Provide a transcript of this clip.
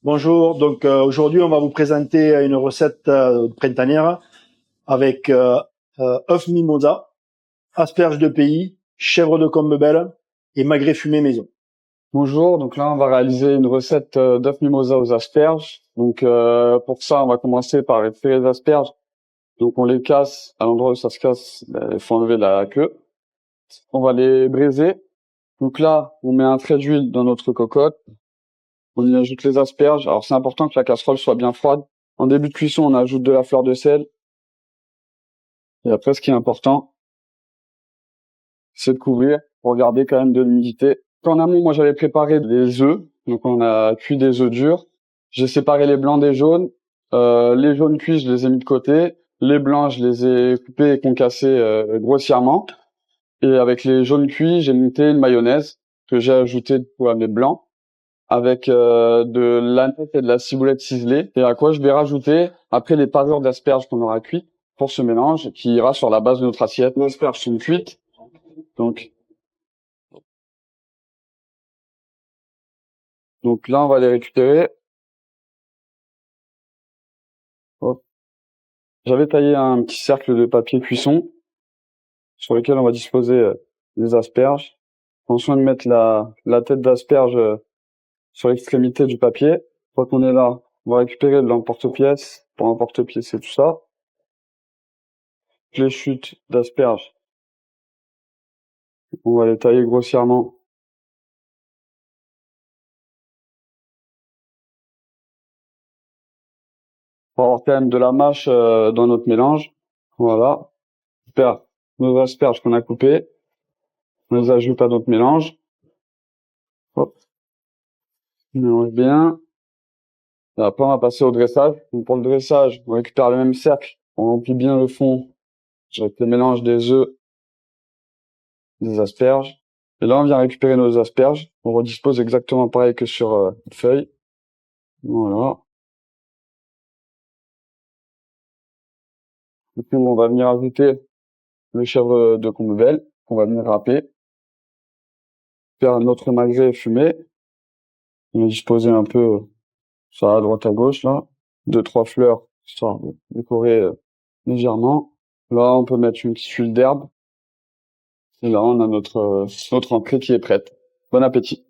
Bonjour, donc aujourd'hui on va vous présenter une recette printanière avec œuf mimosa, asperges de pays, chèvre de Combebelle et magret fumé maison. Bonjour, donc là on va réaliser une recette d'œuf mimosa aux asperges. Donc pour ça on va commencer par récupérer les asperges. Donc on les casse, à l'endroit où ça se casse, il faut enlever la queue. On va les braiser. Donc là on met un trait d'huile dans notre cocotte. On y ajoute les asperges. Alors c'est important que la casserole soit bien froide. En début de cuisson on ajoute de la fleur de sel. Et après ce qui est important, c'est de couvrir pour garder quand même de l'humidité. En amont, moi j'avais préparé des œufs, donc on a cuit des œufs durs. J'ai séparé les blancs des jaunes. Les jaunes cuits, je les ai mis de côté. Les blancs, je les ai coupés et concassés grossièrement. Et avec les jaunes cuits, j'ai monté une mayonnaise que j'ai ajoutée à mes blancs avec de l'aneth et de la ciboulette ciselée. Et à quoi je vais rajouter après les parures d'asperges qu'on aura cuites pour ce mélange qui ira sur la base de notre assiette. Les asperges sont cuites, donc là, on va les récupérer. Hop. J'avais taillé un petit cercle de papier cuisson sur lequel on va disposer les asperges. Prends soin de mettre la tête d'asperge sur l'extrémité du papier. Une fois qu'on est là, on va récupérer de l'emporte-pièce. Pour l'emporte-pièce, c'est tout ça. Les chutes d'asperges, on va les tailler grossièrement. Pour avoir quand même de la mâche dans notre mélange. Voilà. Super. Nos asperges qu'on a coupées, on les ajoute à notre mélange. Hop. On mélange bien. Et après, on va passer au dressage. Donc, pour le dressage, on récupère le même cercle. On remplit bien le fond avec le mélange des œufs, des asperges. Et là, on vient récupérer nos asperges. On redispose exactement pareil que sur une feuille. Voilà. Et puis, on va venir ajouter le chèvre de Combebelle qu'on va venir râper. Faire notre magret fumé. On va disposer un peu ça à droite à gauche, là. 2-3 fleurs, histoire de décorer légèrement. Là, on peut mettre une petite huile d'herbe. Et là, on a notre entrée qui est prête. Bon appétit.